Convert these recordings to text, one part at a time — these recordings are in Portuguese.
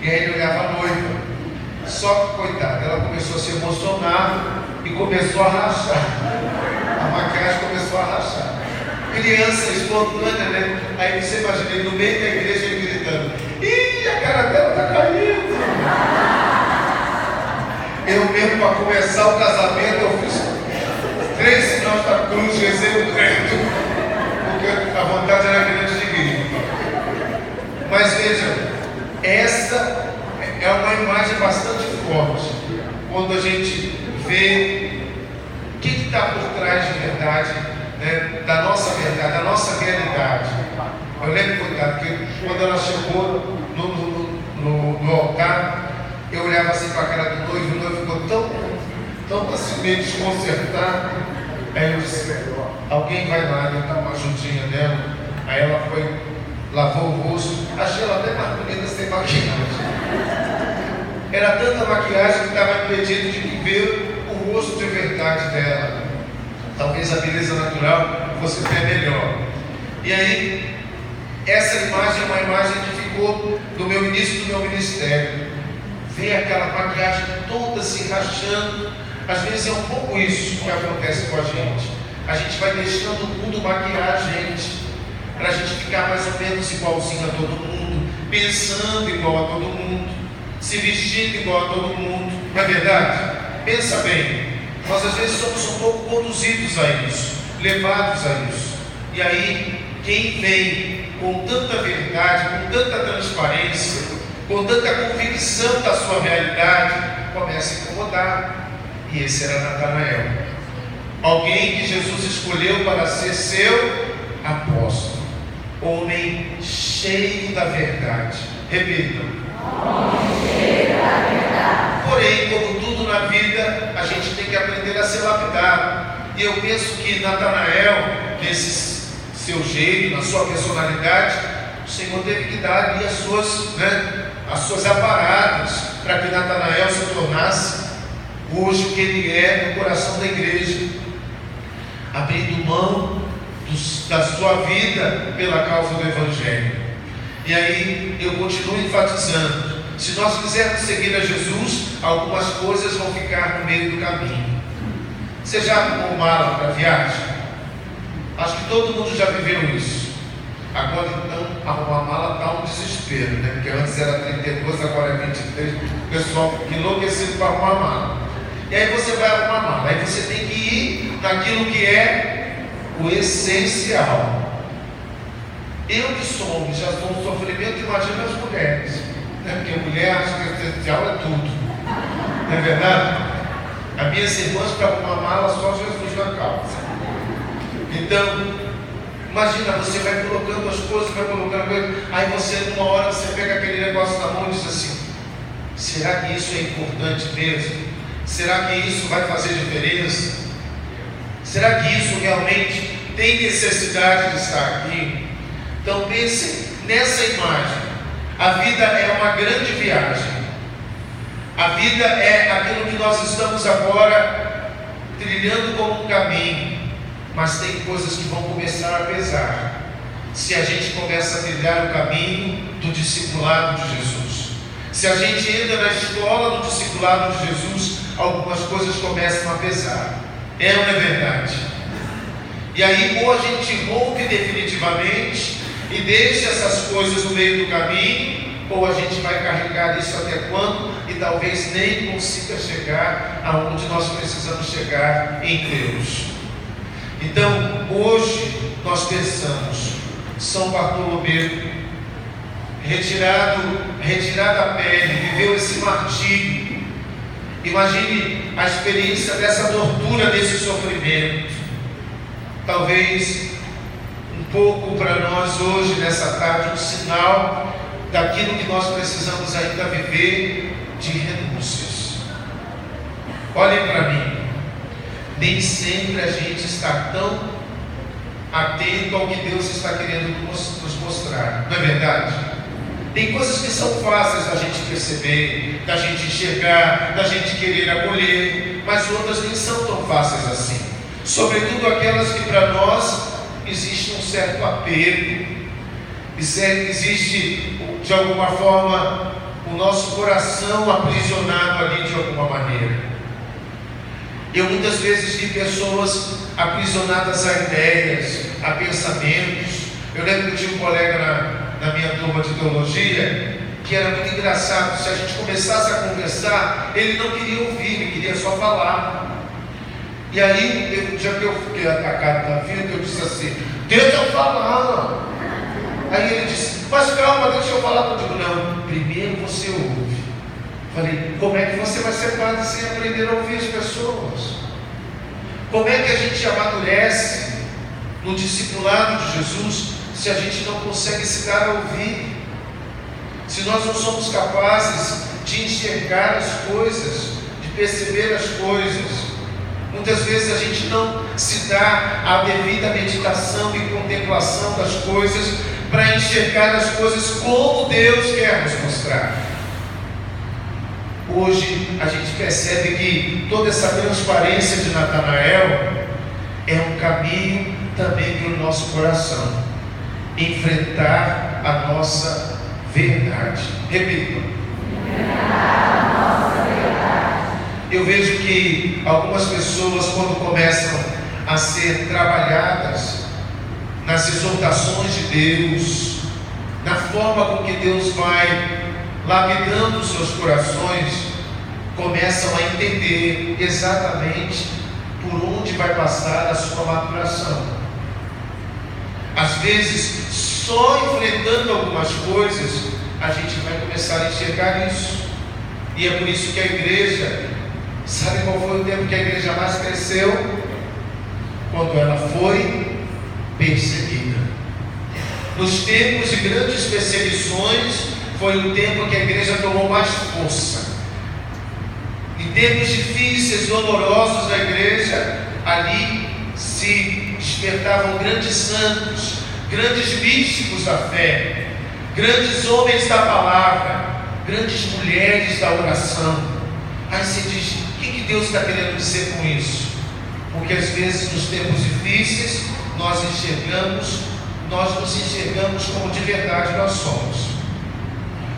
E aí ele olhava a noiva. Só que, coitada, ela começou a se emocionar e começou a rachar. A maquiagem começou a rachar. Criança espontânea, né? Aí você imagina ele no meio da igreja ele gritando: ih, a cara dela está caindo. Eu mesmo, para começar o casamento, eu fiz 3 sinais da cruz, rezei o credo, porque a vontade era grande de rir. Mas veja, essa é uma imagem bastante forte, quando a gente vê o que está por trás de verdade, né, da nossa verdade, da nossa realidade. Eu lembro, coitado, que quando ela chegou no altar, eu olhava assim para a cara do noivo, e o noivo ficou tão assim meio desconcertado. Aí eu disse: alguém vai lá, né, dar uma ajudinha nela. Aí ela foi, lavou o rosto, achei ela até mais bonita sem maquiagem. Era tanta maquiagem que estava impedindo de ver o rosto de verdade dela. Talvez a beleza natural fosse até melhor. E aí, essa imagem é uma imagem que ficou do meu início do meu ministério. Ver aquela maquiagem toda se rachando. Às vezes é um pouco isso que acontece com a gente. A gente vai deixando o mundo maquiar a gente, para a gente ficar mais ou menos igualzinho a todo mundo, pensando igual a todo mundo, se vestindo igual a todo mundo. Não é verdade? Pensa bem, nós às vezes somos um pouco conduzidos a isso, levados a isso. E aí, quem vem com tanta verdade, com tanta transparência, com tanta convicção da sua realidade, começa a incomodar. E esse era Natanael, alguém que Jesus escolheu para ser seu apóstolo, homem cheio da verdade. Repitam: homem cheio da verdade. Porém, como tudo na vida, a gente tem que aprender a ser lapidado. E eu penso que Natanael, nesse seu jeito, na sua personalidade, o Senhor teve que dar ali as suas aparadas, para que Natanael se tornasse hoje o que ele é no coração da igreja, abrindo mão da sua vida pela causa do Evangelho. E aí eu continuo enfatizando: se nós quisermos seguir a Jesus, algumas coisas vão ficar no meio do caminho. Você já arrumou mala para viagem? Acho que todo mundo já viveu isso. Agora então, arrumar mala está um desespero, né? Porque antes era 32, agora é 23. O pessoal fica enlouquecido para arrumar mala. E aí você vai arrumar mala. Aí você tem que ir naquilo que é o essencial. Eu que sou homem, já sou um sofrimento, imagina as mulheres, né? Porque a mulher acha que o essencial é tudo. Não é verdade? As minhas irmãs, para arrumar mala, só Jesus na calça. Então, imagina, você vai colocando as coisas, aí você, numa hora, você pega aquele negócio na mão e diz assim: será que isso é importante mesmo? Será que isso vai fazer diferença? Será que isso realmente tem necessidade de estar aqui? Então pense nessa imagem. A vida é uma grande viagem. A vida é aquilo que nós estamos agora trilhando como um caminho. Mas tem coisas que vão começar a pesar se a gente começa a trilhar o caminho do discipulado de Jesus. Se a gente entra na escola do discipulado de Jesus, algumas coisas começam a pesar. É ou não é verdade? E aí, ou a gente rompe definitivamente e deixa essas coisas no meio do caminho, ou a gente vai carregar isso até quando e talvez nem consiga chegar aonde nós precisamos chegar em Deus. Então, hoje nós pensamos, São Bartolomeu, retirado a pele, viveu esse martírio. Imagine a experiência dessa tortura, desse sofrimento. Talvez um pouco para nós hoje, nessa tarde, um sinal daquilo que nós precisamos ainda viver de renúncias. Olhem para mim. Nem sempre a gente está tão atento ao que Deus está querendo nos mostrar, não é verdade? Tem coisas que são fáceis da gente perceber, da gente enxergar, da gente querer acolher, mas outras nem são tão fáceis assim. Sobretudo aquelas que para nós existe um certo apego, existe de alguma forma o nosso coração aprisionado ali de alguma maneira. Eu muitas vezes vi pessoas aprisionadas a ideias, a pensamentos. Eu lembro que tinha um colega na minha turma de teologia que era muito engraçado. Se a gente começasse a conversar, ele não queria ouvir, ele queria só falar. E aí, já que eu fiquei atacado na vida, eu disse assim: deixa eu falar. Aí ele disse: mas calma, deixa eu falar. Eu digo: não, primeiro você ouve. Falei: como é que você vai ser padre sem aprender a ouvir as pessoas? Como é que a gente amadurece no discipulado de Jesus se a gente não consegue se dar a ouvir? Se nós não somos capazes de enxergar as coisas, de perceber as coisas, muitas vezes a gente não se dá a devida meditação e contemplação das coisas para enxergar as coisas como Deus quer nos mostrar. Hoje a gente percebe que toda essa transparência de Natanael é um caminho também para o nosso coração, enfrentar a nossa verdade. Repita. Eu vejo que algumas pessoas, quando começam a ser trabalhadas nas exortações de Deus, na forma com que Deus vai lapidando os seus corações, começam a entender exatamente por onde vai passar a sua maturação. Às vezes, só enfrentando algumas coisas, a gente vai começar a enxergar isso. E é por isso que a igreja, sabe qual foi o tempo que a igreja mais cresceu? Quando ela foi perseguida. Nos tempos de grandes perseguições, foi o tempo que a igreja tomou mais força. Em tempos difíceis, dolorosos da igreja, ali se despertavam grandes santos, grandes místicos da fé, grandes homens da palavra, grandes mulheres da oração. Aí você diz: o que Deus está querendo dizer com isso? Porque às vezes nos tempos difíceis nós nos enxergamos como de verdade nós somos.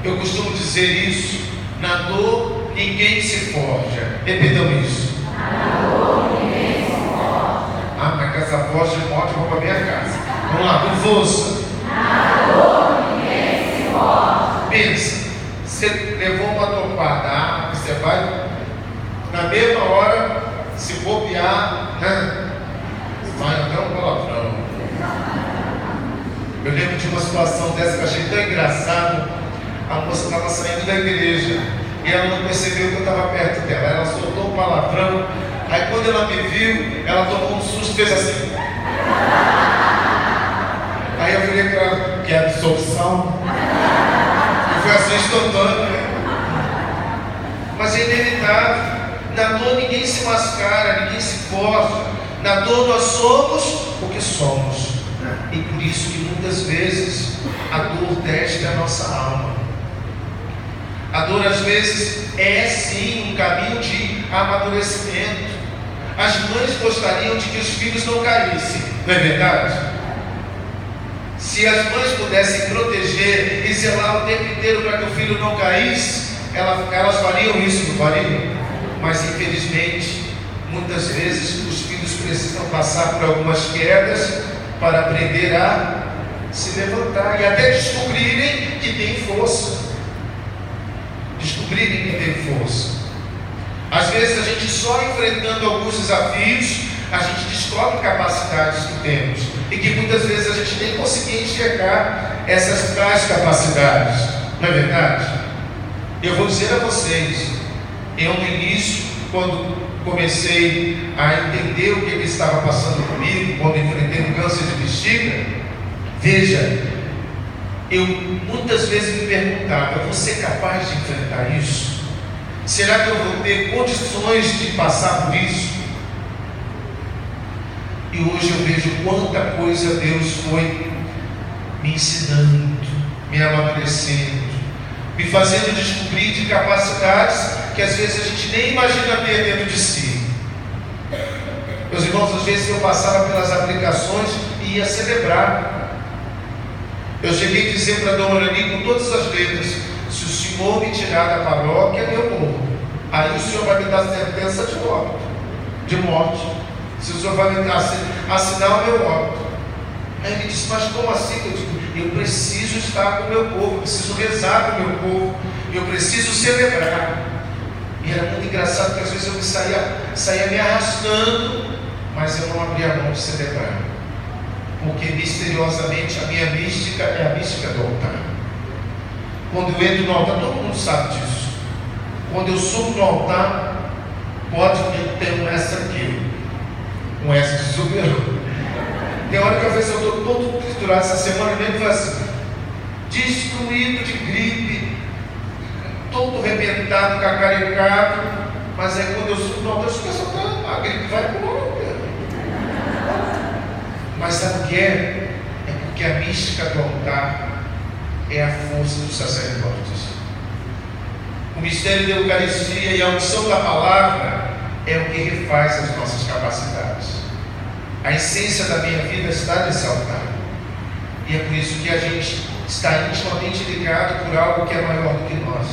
Eu costumo dizer isso: na dor ninguém se forja. Repitam isso. Na dor ninguém se forja. Ah, mas com essa voz de morte eu vou para minha casa. Vamos lá, com força. Na dor ninguém se forja. Pensa, você levou uma topada, você vai, na mesma hora, se bobear, né? Vai até um palavrão. Eu lembro de uma situação dessa que eu achei tão engraçado. A moça estava saindo da igreja e ela não percebeu que eu estava perto dela. Ela soltou um palavrão. Aí quando ela me viu, ela tomou um susto e fez assim. Aí eu falei para ela: que absorção. E foi assim instantâneo. Mas é inevitável. Na dor ninguém se mascara, ninguém se forja. Na dor nós somos o que somos. E por isso que muitas vezes a dor testa a nossa alma. A dor às vezes é sim um caminho de amadurecimento. As mães gostariam de que os filhos não caíssem, não é verdade? Se as mães pudessem proteger e zelar o tempo inteiro para que o filho não caísse, elas fariam isso, não fariam? Mas infelizmente, muitas vezes os filhos precisam passar por algumas quedas para aprender a se levantar e até descobrirem que tem força. Descobrirem que tem força. Às vezes a gente só enfrentando alguns desafios, a gente descobre capacidades que temos e que muitas vezes a gente nem conseguia enxergar essas tais capacidades, não é verdade? Eu vou dizer a vocês, eu no início, quando comecei a entender o que ele estava passando comigo, quando enfrentei um câncer de bexiga, veja, eu muitas vezes me perguntava: eu vou ser capaz de enfrentar isso? Será que eu vou ter condições de passar por isso? E hoje eu vejo quanta coisa Deus foi me ensinando, me amadurecendo, me fazendo descobrir de capacidades que às vezes a gente nem imagina ter dentro de si. Meus irmãos, às vezes eu passava pelas aplicações e ia celebrar. Eu cheguei a dizer para a Dona Orani com todas as letras: Se o Senhor me tirar da paróquia, eu morro. Aí o Senhor vai me dar sentença de morte. Se o Senhor vai me assinar o meu óbito. Aí ele disse, mas como assim? Eu digo, eu preciso estar com o meu povo, eu preciso rezar com o meu povo, eu preciso celebrar. E era muito engraçado porque às vezes eu saía me arrastando, mas eu não abria a mão de celebrar. Porque misteriosamente a minha mística é a mística do altar. Quando eu entro no altar, todo mundo sabe disso. Quando eu subo no altar, pode ter um essa aqui, um essa que superou. Tem hora que às vezes eu estou todo triturado. Essa semana mesmo foi assim, destruído de gripe, todo arrebentado, cacaricado. Mas aí quando eu subo no altar, eu penso, a gripe vai embora. Mas sabe o que é? É porque a mística do altar é a força dos sacerdotes. O mistério da Eucaristia e a unção da palavra é o que refaz as nossas capacidades. A essência da minha vida está nesse altar. E é por isso que a gente está intimamente ligado por algo que é maior do que nós.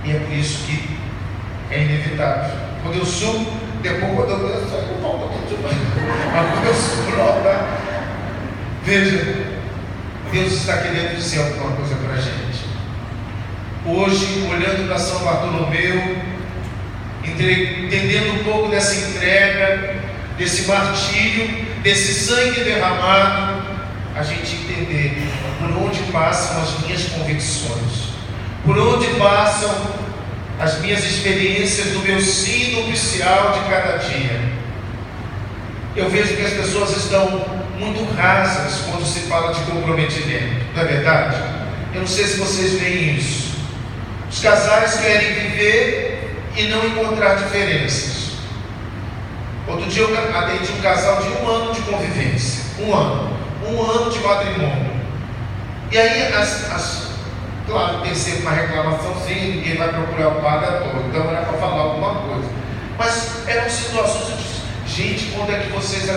E é por isso que é inevitável. Quando eu subo, depois quando eu saio, eu volto aqui demais. Mas quando eu subo no altar, veja, Deus está querendo dizer alguma coisa para a gente. Hoje, olhando para São Bartolomeu, entendendo um pouco dessa entrega, desse martírio, desse sangue derramado, a gente entender por onde passam as minhas convicções, por onde passam as minhas experiências do meu sim nupcial de cada dia. Eu vejo que as pessoas estão muito rasas quando se fala de comprometimento, não é verdade? Eu não sei se vocês veem isso. Os casais querem viver e não encontrar diferenças. Outro dia eu atendi um casal de 1 ano de convivência. 1 ano de matrimônio. E aí, claro, tem sempre uma reclamaçãozinha, ninguém vai procurar o padre à toa, então era para falar alguma coisa. Mas eram situações de gente, quando é que vocês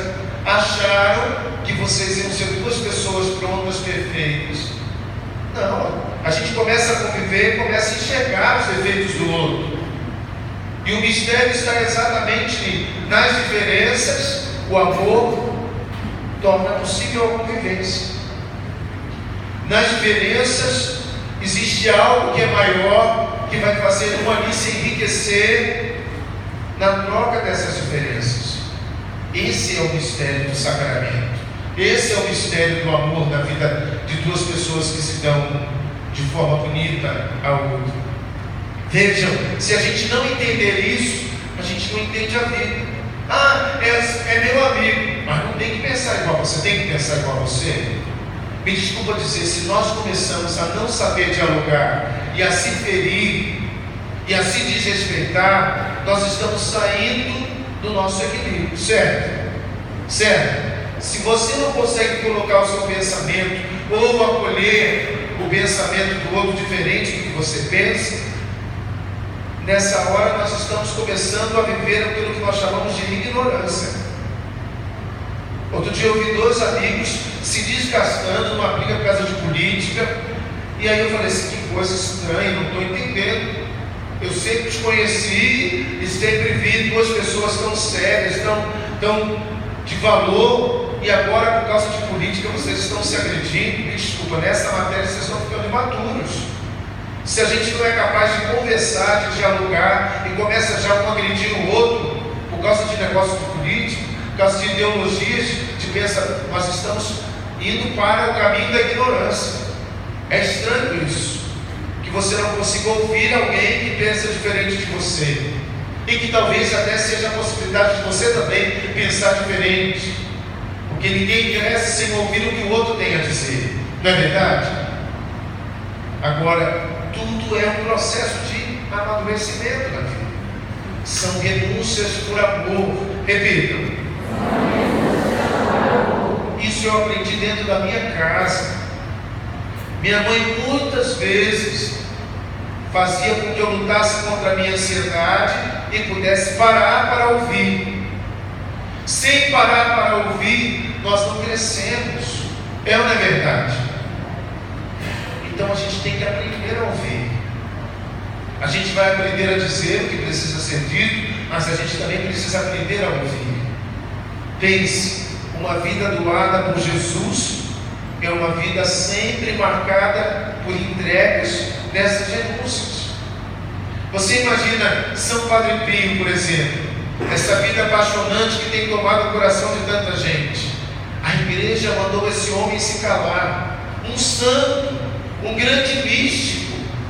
acharam que vocês iam ser 2 pessoas prontas, perfeitas? Não, a gente começa a conviver, começa a enxergar os defeitos do outro. E o mistério está exatamente nas diferenças. O amor torna possível a convivência. Nas diferenças existe algo que é maior, que vai fazer um ali se enriquecer na troca dessas diferenças. Esse é o mistério do sacramento. Esse é o mistério do amor da vida de 2 pessoas que se dão de forma bonita ao outro. Vejam, se a gente não entender isso, a gente não entende a vida. É meu amigo, mas não tem que pensar igual você, tem que pensar igual a você. Me desculpa dizer, se nós começamos a não saber dialogar e a se ferir e a se desrespeitar, nós estamos saindo do nosso equilíbrio, certo? Certo? Se você não consegue colocar o seu pensamento ou acolher o pensamento do outro diferente do que você pensa, nessa hora nós estamos começando a viver aquilo que nós chamamos de ignorância. Outro dia eu vi 2 amigos se desgastando numa briga por causa de política, e aí eu falei assim, que coisa estranha, não estou entendendo. Eu sempre te conheci e sempre vi 2 pessoas tão sérias, tão de valor, e agora por causa de política vocês estão se agredindo. Me desculpa, nessa matéria vocês estão ficando imaturos. Se a gente não é capaz de conversar, de dialogar, e começa já um agredir o outro por causa de negócio de política, por causa de ideologias, de pensar, nós estamos indo para o caminho da ignorância. É estranho isso, que você não consiga ouvir alguém que pensa diferente de você, e que talvez até seja a possibilidade de você também pensar diferente, porque ninguém cresce sem ouvir o que o outro tem a dizer, não é verdade? Agora, tudo é um processo de amadurecimento na vida. São renúncias por amor. Repitam. Isso eu aprendi dentro da minha casa. Minha mãe muitas vezes fazia com que eu lutasse contra a minha ansiedade e pudesse parar para ouvir. Sem parar para ouvir, nós não crescemos. É ou não é verdade? Então a gente tem que aprender a ouvir. A gente vai aprender a dizer o que precisa ser dito, mas a gente também precisa aprender a ouvir. Pense, uma vida doada por Jesus é uma vida sempre marcada por entregas dessas renúncias. Você imagina São Padre Pio, por exemplo, essa vida apaixonante que tem tomado o coração de tanta gente. A igreja mandou esse homem se calar, um santo, um grande místico,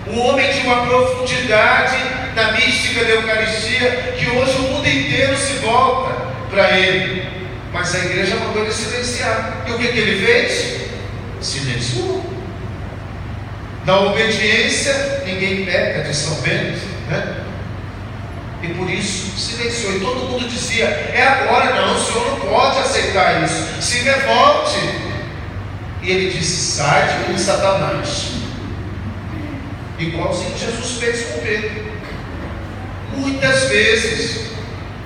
um homem de uma profundidade na mística da Eucaristia, que hoje o mundo inteiro se volta para ele. Mas a igreja mandou ele silenciar. E o que ele fez? Silenciou. Na obediência, ninguém peca, de São Bento, né? E por isso silenciou. E todo mundo dizia: é agora, não, o senhor não pode aceitar isso, se revolte. E ele disse: sai de mim, Satanás. Igualzinho Jesus fez com Pedro. Muitas vezes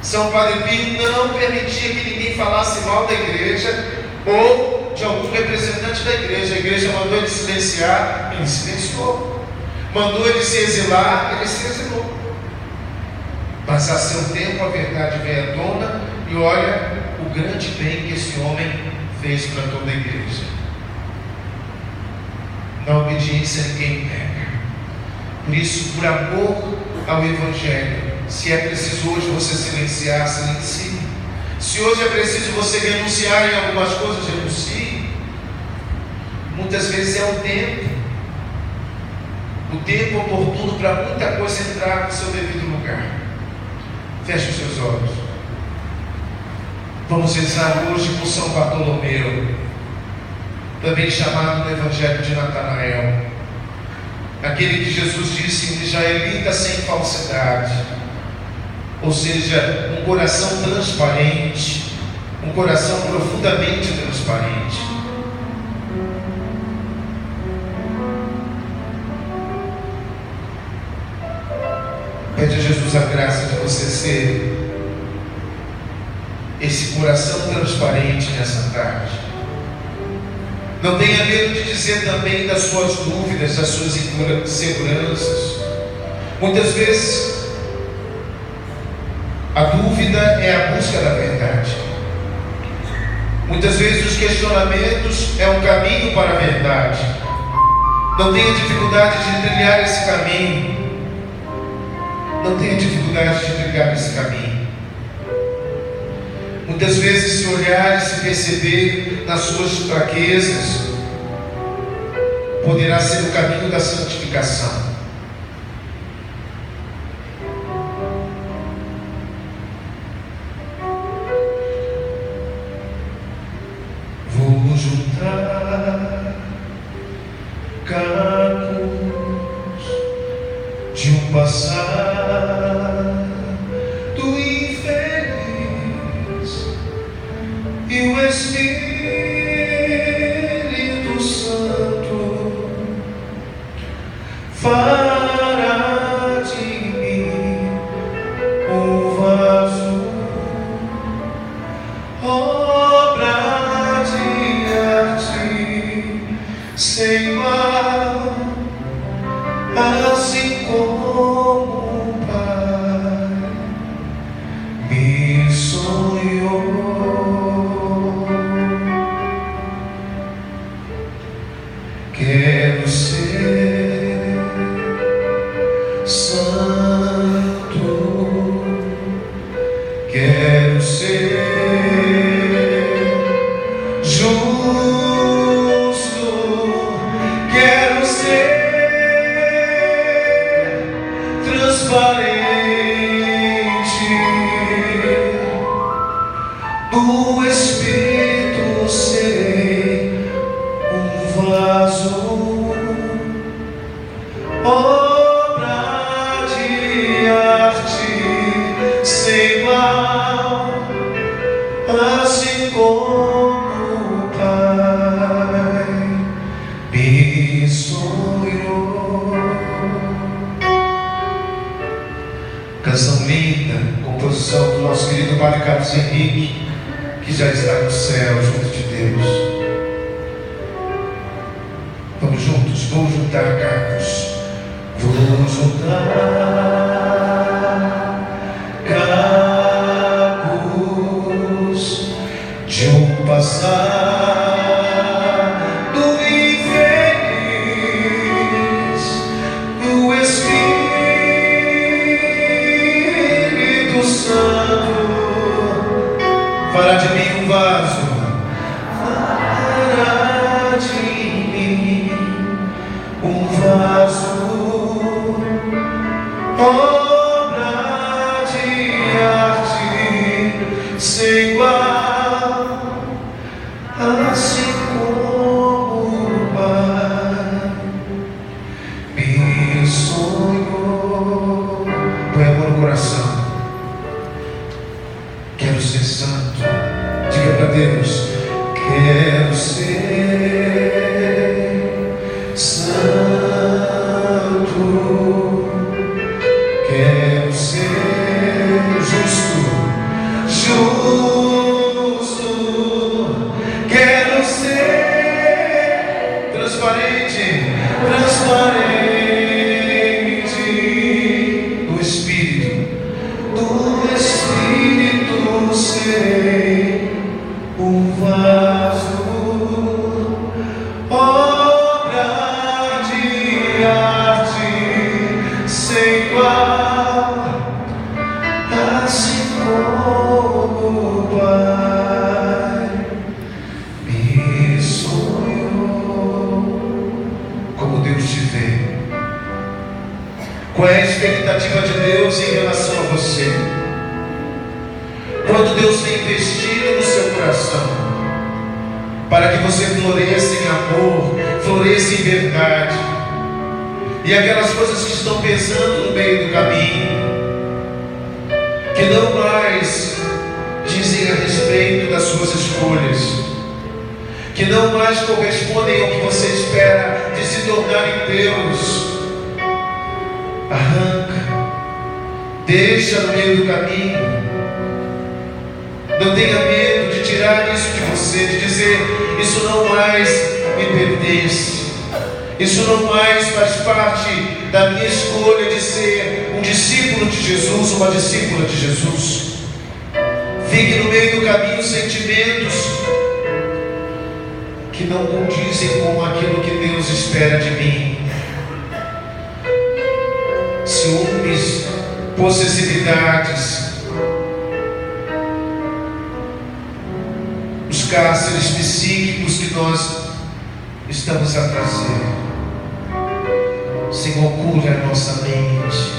São Padre Pio não permitia que ninguém falasse mal da igreja ou de algum representante da igreja. A igreja mandou ele silenciar, ele silenciou. Mandou ele se exilar, ele se exilou. Mas a seu tempo a verdade veio à tona, e olha o grande bem que esse homem fez para toda a igreja. Na obediência ninguém pega. Por isso, por amor ao Evangelho, se é preciso hoje você silenciar, silencie. Se hoje é preciso você renunciar em algumas coisas, renuncie. Muitas vezes é o tempo oportuno para muita coisa entrar no seu devido lugar. Feche os seus olhos. Vamos rezar hoje por São Bartolomeu, também chamado no Evangelho de Natanael, aquele que Jesus disse: um israelita sem falsidade, ou seja, um coração transparente, um coração profundamente transparente. Pede a Jesus a graça de você ser esse coração transparente nessa tarde. Não tenha medo de dizer também das suas dúvidas, das suas inseguranças. Muitas vezes a dúvida é a busca da verdade. Muitas vezes os questionamentos é um caminho para a verdade. Não tenha dificuldade de trilhar esse caminho. Não tenha dificuldade de trilhar esse caminho. Muitas vezes, se olhar e se perceber nas suas fraquezas, poderá ser o caminho da santificação. Vou juntar cacos de um passado infeliz, e o Espírito Santo fará de mim um vaso, obra de arte sem mal, assim como o Pai me sonhou. Quero ser santo, quero ser justo, quero ser transparente, do Espírito serei um vaso, obra de arte sem mal, assim como o Pai me sonhou. Canção linda, composição do nosso querido Padre Carlos Henrique, que já está no céu junto de Deus. Vamos juntos. vou juntar cacos, vou juntar cacos de um passado infeliz. O Espírito Santo fará de mim um vaso, fará de mim um vaso, obra de arte sem igual, assim como o Pai me sonhou. Põe amor no coração. Quero ser santo. Diga para Deus: quero ser santo, quero ser justo, quero ser transparente, do Espírito ser um vaso, obra de arte sem igual, assim como o Pai me sonhou. Como Deus te vê? Qual é a expectativa de Deus em relação a você? Quanto Deus tem investido no seu coração para que você floresça em amor, floresça em verdade, e aquelas coisas que estão pesando no meio do caminho, que não mais dizem a respeito das suas escolhas, que não mais correspondem ao que você espera de se tornar em Deus, arranca, deixa no meio do caminho. Não tenha medo de tirar isso de você, de dizer: isso não mais me pertence, isso não mais faz parte da minha escolha de ser um discípulo de Jesus, uma discípula de Jesus. Fique no meio do caminho sentimentos que não condizem com aquilo que Deus espera de mim. Ciúmes, possessividades, os cárceres psíquicos que nós estamos a trazer. Senhor, cura a nossa mente,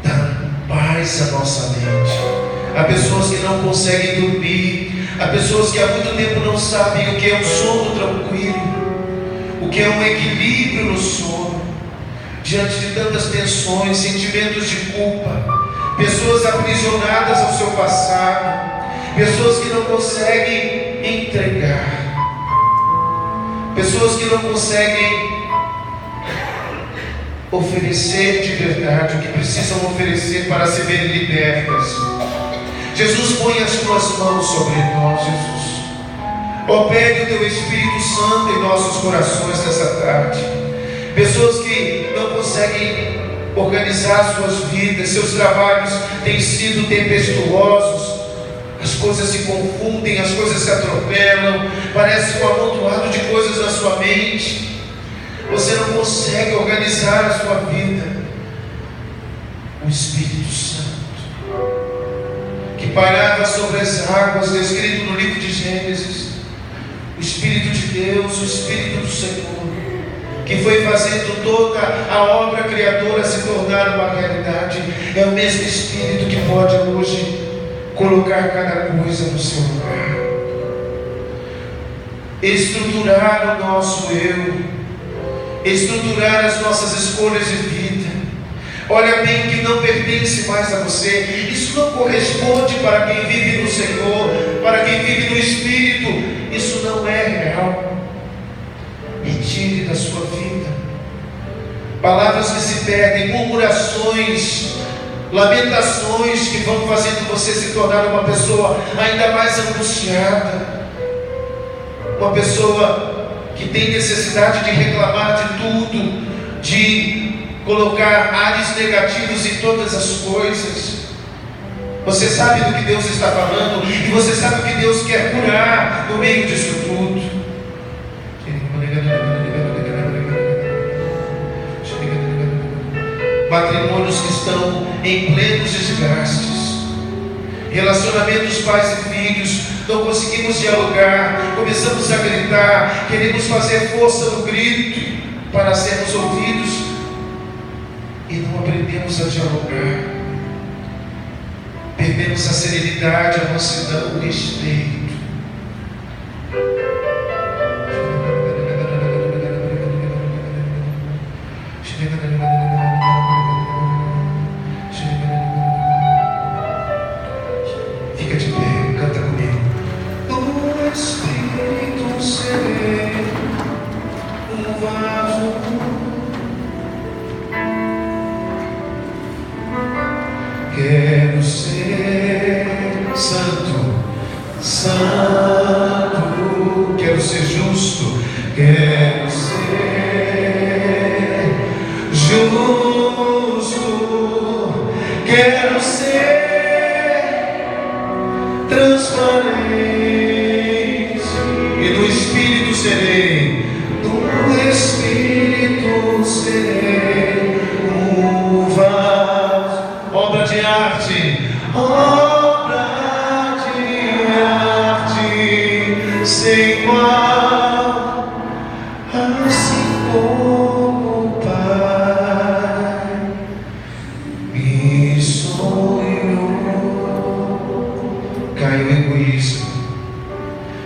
dá paz à nossa mente. Há pessoas que não conseguem dormir, há pessoas que há muito tempo não sabem o que é um sono tranquilo, o que é um equilíbrio no sono, diante de tantas tensões, sentimentos de culpa, pessoas aprisionadas ao seu passado, pessoas que não conseguem entregar, pessoas que não conseguem oferecer de verdade o que precisam oferecer para se verem libertas. Jesus, põe as tuas mãos sobre nós, Jesus. Opere o teu Espírito Santo em nossos corações nessa tarde. Pessoas que não conseguem organizar suas vidas, seus trabalhos têm sido tempestuosos, as coisas se confundem, as coisas se atropelam, parece um amontoado de coisas na sua mente. Você não consegue organizar a sua vida. O Espírito Santo, que parava sobre as águas, descrito no livro de Gênesis, o Espírito de Deus, o Espírito do Senhor, que foi fazendo toda a obra criadora se tornar uma realidade, é o mesmo Espírito que pode hoje colocar cada coisa no seu lugar, estruturar o nosso eu, estruturar as nossas escolhas de vida. Olha bem que não pertence mais a você. Isso não corresponde para quem vive no Senhor, para quem vive no Espírito. Isso não é real. Retire da sua vida palavras que se perdem, murmurações, lamentações que vão fazendo você se tornar uma pessoa ainda mais angustiada, uma pessoa que tem necessidade de reclamar de tudo, de colocar ares negativos em todas as coisas. Você sabe do que Deus está falando, e você sabe o que Deus quer curar no meio disso tudo. Matrimônios que estão em plenos desgastes, relacionamentos pais e filhos, não conseguimos dialogar, começamos a gritar, queremos fazer força no grito para sermos ouvidos e não aprendemos a dialogar. Perdemos a serenidade, a mansidão, o respeito. Fica de pé, canta comigo. Do Espírito serei um vaso. Quero ser santo, santo. Quero ser justo, quero ser justo. Quero ser transparente. E do Espírito serei, do Espírito serei um vaso. Obra de arte, obra de arte, sem igual, assim como o Pai me sonhou. Cai o egoísmo,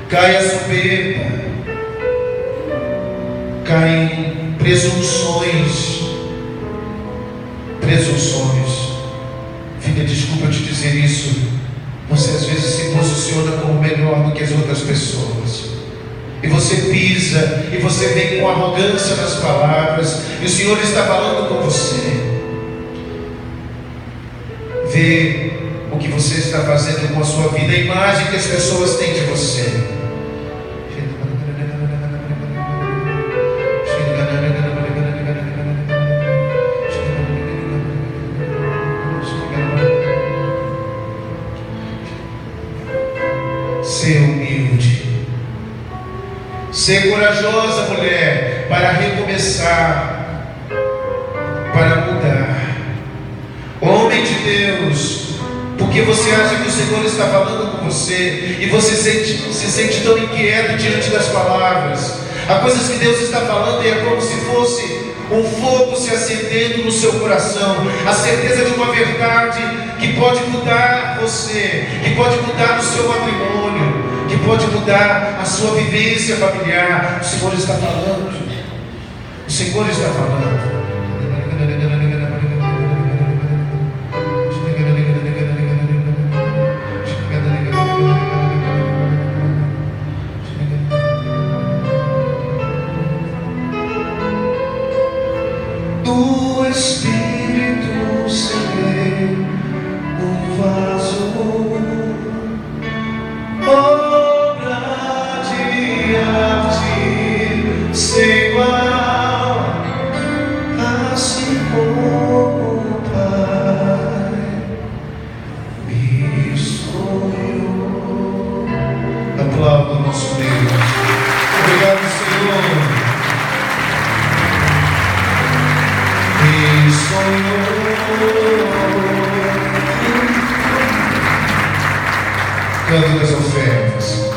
cai a soberba, caem presunções. Filha, desculpa te dizer isso. Você às vezes se posiciona como melhor do que as outras pessoas, e você pisa, e você vem com arrogância nas palavras, e o Senhor está falando com você. Vê o que você está fazendo com a sua vida, a imagem que as pessoas têm de você. Ser humilde, ser corajosa, mulher, para recomeçar, para mudar. Homem de Deus, porque você acha que o Senhor está falando com você e você se sente tão inquieto diante das palavras. Há coisas que Deus está falando e é como se fosse um fogo se acendendo no seu coração, a certeza de uma verdade que pode mudar você, que pode mudar o seu matrimônio, que pode mudar a sua vivência familiar. O Senhor está falando, o Senhor está falando. Do Espírito serei um vaso, obra de arte, sem igual, assim como o Pai me sonhou. Aplauda o nosso Deus. Obrigado, Senhor. Canto das ofertas.